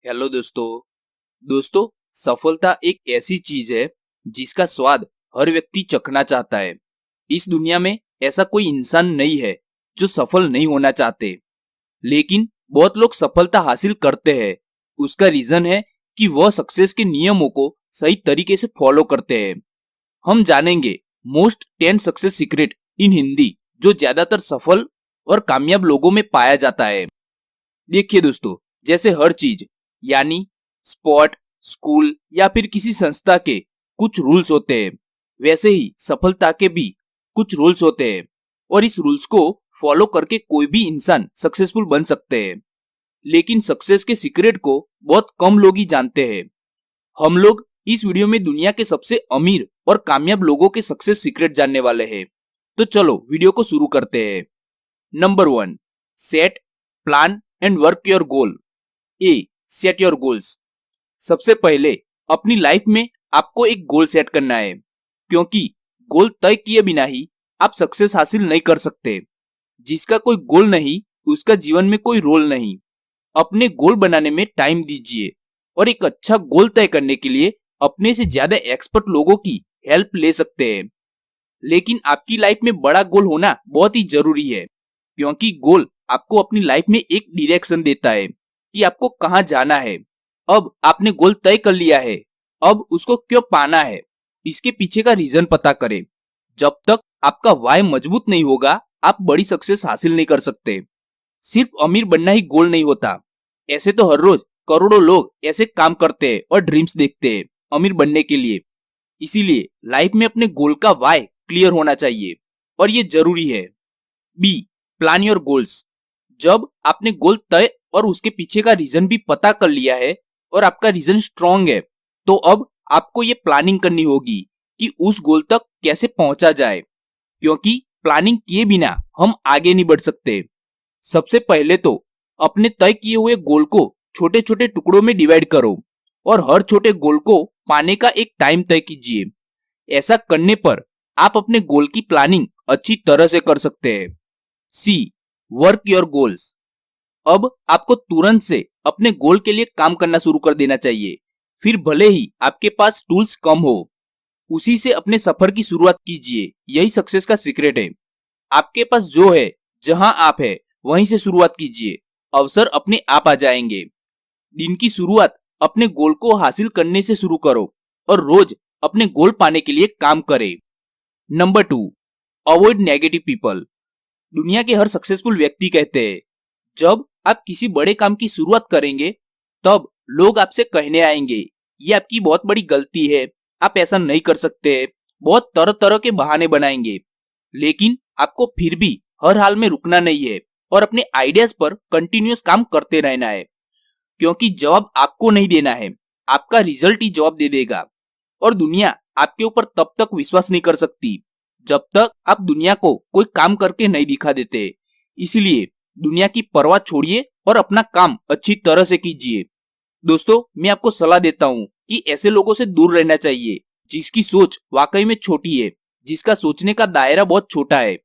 Hello दोस्तों सफलता एक ऐसी चीज है जिसका स्वाद हर व्यक्ति चखना चाहता है। इस दुनिया में ऐसा कोई इंसान नहीं है जो सफल नहीं होना चाहते, लेकिन बहुत लोग सफलता हासिल करते हैं। उसका रीजन है कि वह सक्सेस के नियमों को सही तरीके से फॉलो करते हैं। हम जानेंगे most 10 success secret in Hindi जो ज्यादातर सफल और कामयाब लोगों में पाया जाता है। देखिए दोस्तों, जैसे हर चीज यानी स्पोर्ट, स्कूल या फिर किसी संस्था के कुछ रूल्स होते हैं, वैसे ही सफलता के भी कुछ रूल्स होते हैं और इस रूल्स को फॉलो करके कोई भी इंसान सक्सेसफुल बन सकते हैं। लेकिन सक्सेस के सीक्रेट को बहुत कम लोग ही जानते हैं। हम लोग इस वीडियो में दुनिया के सबसे अमीर और कामयाब लोगों के सक्सेस सीक्रेट जानने वाले हैं। तो चलो वीडियो को शुरू करते हैं। Number 1, set, plan and work your goal. A, set your goals. सबसे पहले अपनी लाइफ में आपको एक गोल सेट करना है, क्योंकि गोल तय किए बिना ही आप सक्सेस हासिल नहीं कर सकते। जिसका कोई गोल नहीं उसका जीवन में कोई रोल नहीं। अपने गोल बनाने में टाइम दीजिए और एक अच्छा गोल तय करने के लिए अपने से ज्यादा एक्सपर्ट लोगों की हेल्प ले सकते हैं। लेकिन आपकी लाइफ में बड़ा गोल होना बहुत ही जरूरी है, क्योंकि गोल आपको अपनी लाइफ में एक डायरेक्शन देता है कि आपको कहां जाना है। अब आपने गोल तय कर लिया है, अब उसको क्यों पाना है, इसके पीछे का रीजन पता करें। जब तक आपका वाय मजबूत नहीं होगा आप बड़ी सक्सेस हासिल नहीं कर सकते। सिर्फ अमीर बनना ही गोल नहीं होता। ऐसे तो हर रोज करोड़ों लोग ऐसे काम करते हैं और ड्रीम्स देखते हैं अमीर बनने के लिए। इसीलिए लाइफ में अपने गोल का वाय क्लियर होना चाहिए और ये जरूरी है। B, plan your goals. जब आपने गोल तय और उसके पीछे का रीजन भी पता कर लिया है और आपका रीजन स्ट्रॉन्ग है, तो अब आपको ये प्लानिंग करनी होगी कि उस गोल तक कैसे पहुंचा जाए, क्योंकि प्लानिंग किए बिना हम आगे नहीं बढ़ सकते। सबसे पहले तो अपने तय किए हुए गोल को छोटे छोटे टुकड़ों में डिवाइड करो और हर छोटे गोल को पाने का एक टाइम तय कीजिए। ऐसा करने पर आप अपने गोल की प्लानिंग अच्छी तरह से कर सकते हैं। सी, वर्क योर गोल्स। अब आपको तुरंत से अपने गोल के लिए काम करना शुरू कर देना चाहिए। फिर भले ही आपके पास टूल्स कम हो, उसी से अपने सफर की शुरुआत कीजिए। यही सक्सेस का सीक्रेट है। आपके पास जो है, जहां आप है वहीं से शुरुआत कीजिए। अवसर अपने आप आ जाएंगे। दिन की शुरुआत अपने गोल को हासिल करने से शुरू करो और रोज अपने गोल पाने के लिए काम करें। Number 2, avoid negative people. दुनिया के हर सक्सेसफुल व्यक्ति कहते हैं, जब आप किसी बड़े काम की शुरुआत करेंगे तब लोग आपसे कहने आएंगे, ये आपकी बहुत बड़ी गलती है, आप ऐसा नहीं कर सकते। बहुत तरह तरह के बहाने बनाएंगे। लेकिन आपको फिर भी हर हाल में रुकना नहीं है और अपने आइडियाज पर कंटिन्यूअस काम करते रहना है, क्योंकि जवाब आपको नहीं देना है, आपका रिजल्ट ही जवाब दे देगा। और दुनिया आपके ऊपर तब तक विश्वास नहीं कर सकती जब तक आप दुनिया को कोई काम करके नहीं दिखा देते। इसलिए दुनिया की परवाह छोड़िए और अपना काम अच्छी तरह से कीजिए। दोस्तों, मैं आपको सलाह देता हूँ कि ऐसे लोगों से दूर रहना चाहिए जिसकी सोच वाकई में छोटी है, जिसका सोचने का दायरा बहुत छोटा है।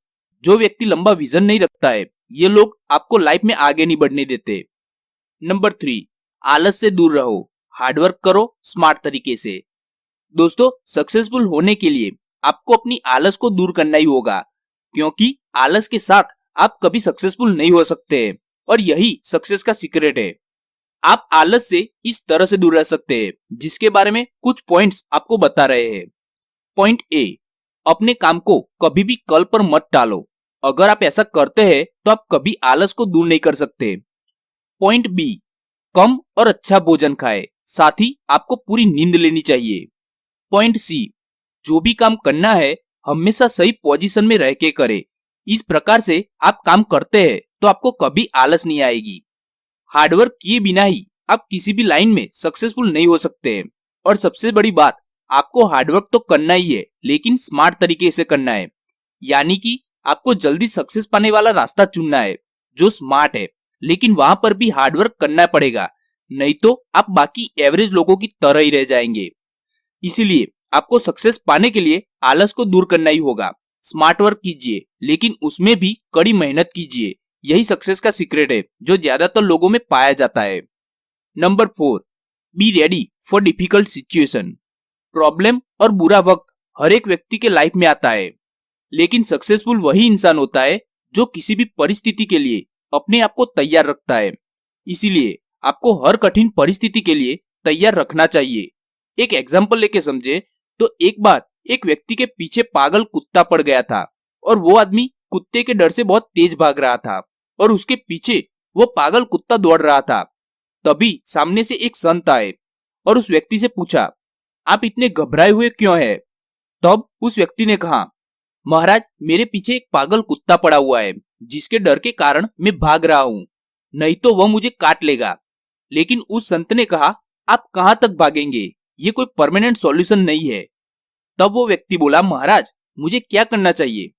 जो व्यक्ति लंबा विजन नहीं रखता है, ये लोग आपको लाइफ में आगे नहीं बढ़ने देते। नंबर 3, आलस से दूर रहो, हार्डवर्क करो स्मार्ट तरीके से। दोस्तों, सक्सेसफुल होने के लिए आपको अपनी आलस को दूर करना ही होगा, क्योंकि आलस के साथ आप कभी सक्सेसफुल नहीं हो सकते हैं और यही सक्सेस का सीक्रेट है। आप आलस से इस तरह से दूर रह सकते हैं, जिसके बारे में कुछ पॉइंट्स आपको बता रहे हैं। पॉइंट ए, अपने काम को कभी भी कल पर मत टालो। अगर आप ऐसा करते हैं तो आप कभी आलस को दूर नहीं कर सकते। पॉइंट बी, कम और अच्छा भोजन खाएं, साथ ही आपको पूरी नींद लेनी चाहिए। पॉइंट सी, जो भी काम करना है हमेशा सही पोजीशन में रह के करें। इस प्रकार से आप काम करते हैं तो आपको कभी आलस नहीं आएगी। हार्डवर्क किए बिना ही आप किसी भी लाइन में सक्सेसफुल नहीं हो सकते हैं। और सबसे बड़ी बात, आपको हार्डवर्क तो करना ही है, लेकिन स्मार्ट तरीके से करना है। यानी कि आपको जल्दी सक्सेस पाने वाला रास्ता चुनना है जो स्मार्ट है, लेकिन वहां पर भी हार्डवर्क करना पड़ेगा, नहीं तो आप बाकी एवरेज लोगों की तरह ही रह जाएंगे। इसीलिए आपको सक्सेस पाने के लिए आलस को दूर करना ही होगा। स्मार्ट वर्क कीजिए, लेकिन उसमें भी कड़ी मेहनत कीजिए। यही सक्सेस का सीक्रेट है जो ज्यादातर लोगों में पाया जाता है। Number 4, be ready for difficult situation. Problem और बुरा वक्त हर एक व्यक्ति के लाइफ में आता है, लेकिन सक्सेसफुल वही इंसान होता है जो किसी भी परिस्थिति के लिए अपने आप को तैयार रखता है। इसीलिए आपको हर कठिन परिस्थिति के लिए तैयार रखना चाहिए। एक एग्जाम्पल लेके समझे तो एक बार एक व्यक्ति के पीछे पागल कुत्ता पड़ गया था और वो आदमी कुत्ते के डर से बहुत तेज भाग रहा था और उसके पीछे वो पागल कुत्ता दौड़ रहा था। तभी सामने से एक संत आए और उस व्यक्ति से पूछा, आप इतने घबराए हुए क्यों हैं? तब उस व्यक्ति ने कहा, महाराज, मेरे पीछे एक पागल कुत्ता पड़ा हुआ है जिसके डर के कारण मैं भाग रहा हूँ, नहीं तो वह मुझे काट लेगा। लेकिन उस संत ने कहा, आप कहां तक भागेंगे? ये कोई परमानेंट सॉल्यूशन नहीं है। तब वो व्यक्ति बोला, महाराज, मुझे क्या करना चाहिए?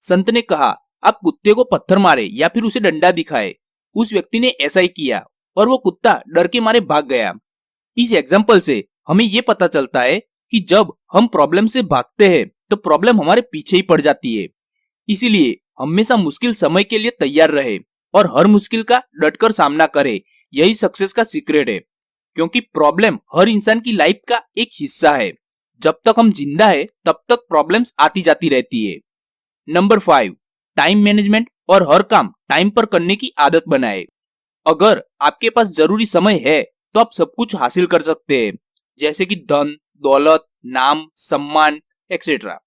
संत ने कहा, आप कुत्ते को पत्थर मारे या फिर उसे डंडा दिखाए। उस व्यक्ति ने ऐसा ही किया और वो कुत्ता डर के मारे भाग गया। इस एग्जाम्पल से हमें ये पता चलता है कि जब हम प्रॉब्लम से भागते हैं तो प्रॉब्लम हमारे पीछे ही पड़ जाती है। इसीलिए हमेशा मुश्किल समय के लिए तैयार रहे और हर मुश्किल का डटकर सामना करे। यही सक्सेस का सीक्रेट है, क्योंकि प्रॉब्लम हर इंसान की लाइफ का एक हिस्सा है। जब तक हम जिंदा है तब तक प्रॉब्लम्स आती जाती रहती है। नंबर 5, टाइम मैनेजमेंट और हर काम टाइम पर करने की आदत बनाए। अगर आपके पास जरूरी समय है तो आप सब कुछ हासिल कर सकते हैं, जैसे कि धन, दौलत, नाम, सम्मान एक्सेट्रा।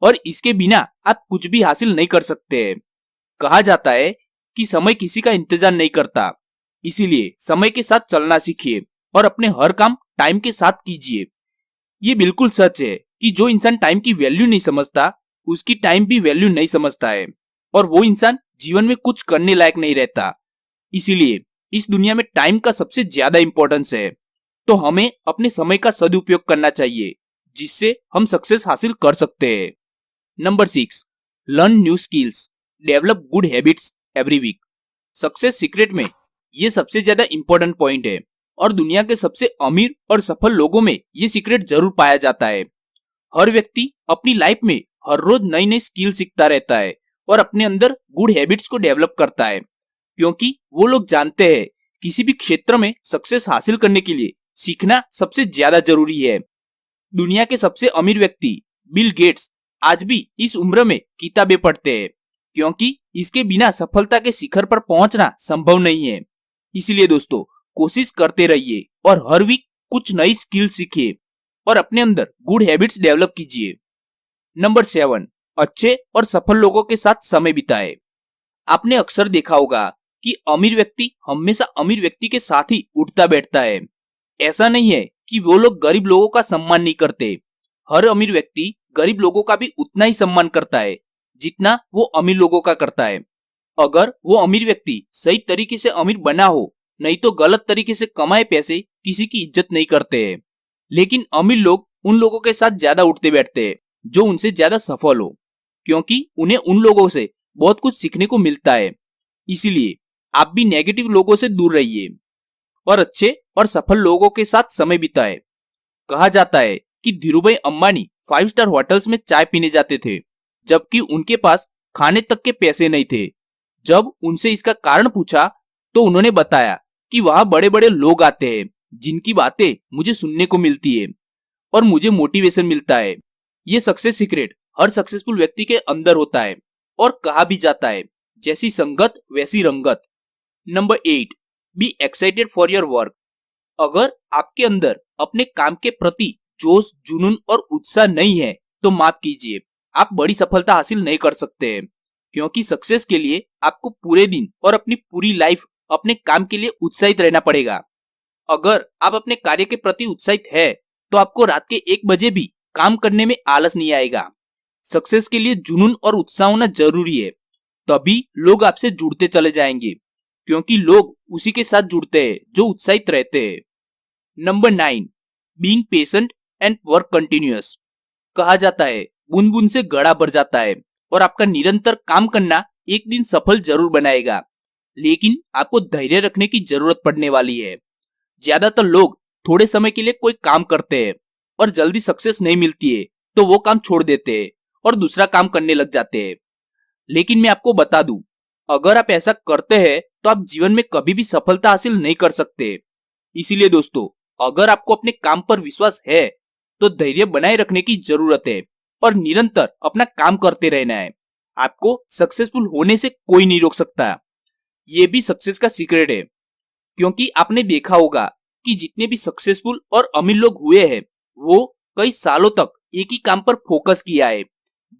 और इसके बिना आप कुछ भी हासिल नहीं कर सकते हैं। कहा जाता है कि समय किसी का इंतजार नहीं करता, इसीलिए समय के साथ चलना सीखिए और अपने हर काम टाइम के साथ कीजिए। ये बिल्कुल सच है कि जो इंसान टाइम की वैल्यू नहीं समझता उसकी टाइम भी वैल्यू नहीं समझता है और वो इंसान जीवन में कुछ करने लायक नहीं रहता। इसीलिए इस दुनिया में टाइम का सबसे ज्यादा इंपॉर्टेंस है, तो हमें अपने समय का सदुपयोग करना चाहिए जिससे हम सक्सेस हासिल कर सकते हैं। Number 6, learn new skills, develop good habits every week. Success secret में ये सबसे ज्यादा इंपॉर्टेंट पॉइंट है और दुनिया के सबसे अमीर और सफल लोगों में ये सीक्रेट जरूर पाया जाता है। हर व्यक्ति अपनी लाइफ में हर रोज नई नई स्किल सीखता रहता है और अपने अंदर गुड हैबिट्स को डेवलप करता है, क्योंकि वो लोग जानते हैं किसी भी क्षेत्र में सक्सेस हासिल करने के लिए सीखना सबसे ज्यादा जरूरी है। दुनिया के सबसे अमीर व्यक्ति बिल गेट्स आज भी इस उम्र में किताबें पढ़ते हैं, क्योंकि इसके बिना सफलता के शिखर पर पहुंचना संभव नहीं है। इसलिए दोस्तों, कोशिश करते रहिए और हर वीक कुछ नई स्किल सीखिए और अपने अंदर गुड हैबिट्स डेवलप कीजिए। नंबर 7, अच्छे और सफल लोगों के साथ समय बिताए। आपने अक्सर देखा होगा कि अमीर व्यक्ति हमेशा अमीर व्यक्ति के साथ ही उठता बैठता है। ऐसा नहीं है कि वो लोग गरीब लोगों का सम्मान नहीं करते। हर अमीर व्यक्ति गरीब लोगों का भी उतना ही सम्मान करता है जितना वो अमीर लोगों का करता है। अगर वो अमीर व्यक्ति सही तरीके से अमीर बना हो, नहीं तो गलत तरीके से कमाए पैसे किसी की इज्जत नहीं करते हैं। लेकिन अमीर लोग उन लोगों के साथ ज्यादा उठते बैठते हैं जो उनसे ज्यादा सफल हो, क्योंकि उन्हें उन लोगों से बहुत कुछ सीखने को मिलता है। इसीलिए आप भी नेगेटिव लोगों से दूर रहिए और अच्छे और सफल लोगों के साथ समय बिताए। कहा जाता है कि धीरूभाई अंबानी 5 स्टार होटल्स में चाय पीने जाते थे, जबकि उनके पास खाने तक के पैसे नहीं थे। जब उनसे इसका कारण पूछा तो उन्होंने बताया कि वहां बड़े बड़े लोग आते हैं जिनकी बातें मुझे सुनने को मिलती है और मुझे मोटिवेशन मिलता है। ये सक्सेस सीक्रेट हर सक्सेसफुल व्यक्ति के अंदर होता है और कहा भी जाता है, जैसी संगत वैसी रंगत। Number 8, be excited for your work. अगर आपके अंदर अपने काम के प्रति जोश, जुनून और उत्साह नहीं है तो माफ कीजिए, आप बड़ी सफलता हासिल नहीं कर सकते हैं, क्योंकि सक्सेस के लिए आपको पूरे दिन और अपनी पूरी लाइफ अपने काम के लिए उत्साहित रहना पड़ेगा। अगर आप अपने कार्य के प्रति उत्साहित है तो आपको रात के 1 बजे भी काम करने में आलस नहीं आएगा। सक्सेस के लिए जुनून और उत्साह होना जरूरी है, तभी लोग आपसे जुड़ते चले जाएंगे, क्योंकि लोग उसी के साथ जुड़ते हैं जो उत्साहित रहते हैं। Number 9, being patient and work continuous. कहा जाता है बूंद बूंद से घड़ा भर जाता है और आपका निरंतर काम करना एक दिन सफल जरूर बनाएगा, लेकिन आपको धैर्य रखने की जरूरत पड़ने वाली है। ज्यादातर लोग थोड़े समय के लिए कोई काम करते हैं और जल्दी सक्सेस नहीं मिलती है तो वो काम छोड़ देते हैं और दूसरा काम करने लग जाते हैं। लेकिन मैं आपको बता दूं, अगर आप ऐसा करते हैं तो आप जीवन में कभी भी सफलता हासिल नहीं कर सकते, इसीलिए दोस्तों, अगर आपको अपने काम पर विश्वास है तो धैर्य बनाए रखने की जरूरत है और निरंतर अपना काम करते रहना है। आपको सक्सेसफुल होने से कोई नहीं रोक सकता। ये भी सक्सेस का सीक्रेट है, क्योंकि आपने देखा होगा कि जितने भी सक्सेसफुल और अमीर लोग हुए हैं वो कई सालों तक एक ही काम पर फोकस किया है।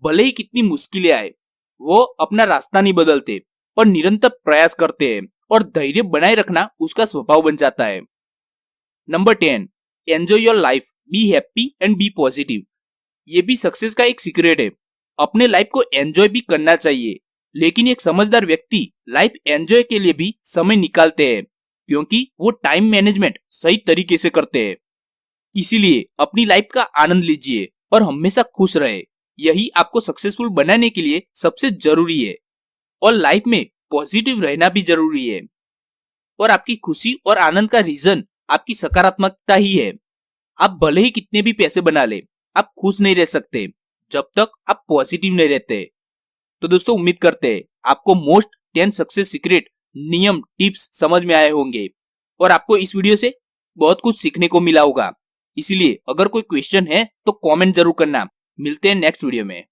भले ही कितनी मुश्किलें आए, वो अपना रास्ता नहीं बदलते और निरंतर प्रयास करते हैं और धैर्य बनाए रखना उसका स्वभाव बन जाता है। Number 10, enjoy your life, be happy and be positive. ये भी सक्सेस का एक सीक्रेट है। अपने लाइफ को एंजॉय भी करना चाहिए, लेकिन एक समझदार व्यक्ति लाइफ एंजॉय के लिए भी समय निकालते हैं, क्योंकि वो टाइम मैनेजमेंट सही तरीके से करते हैं। इसीलिए अपनी लाइफ का आनंद लीजिए और हमेशा खुश रहे। यही आपको सक्सेसफुल बनाने के लिए सबसे जरूरी है। और लाइफ में पॉजिटिव रहना भी जरूरी है। और आपकी खुशी और आनंद का रीजन आपकी सकारात्मकता ही है। आप भले ही कितने भी पैसे बना ले, आप खुश नहीं रह सकते जब तक आप पॉजिटिव नहीं रहते। तो दोस्तों, उम्मीद करते हैं आपको मोस्ट 10 सक्सेस सीक्रेट, नियम, टिप्स समझ में आए होंगे और आपको इस वीडियो से बहुत कुछ सीखने को मिला होगा। इसीलिए अगर कोई क्वेश्चन है तो कमेंट जरूर करना। मिलते हैं नेक्स्ट वीडियो में।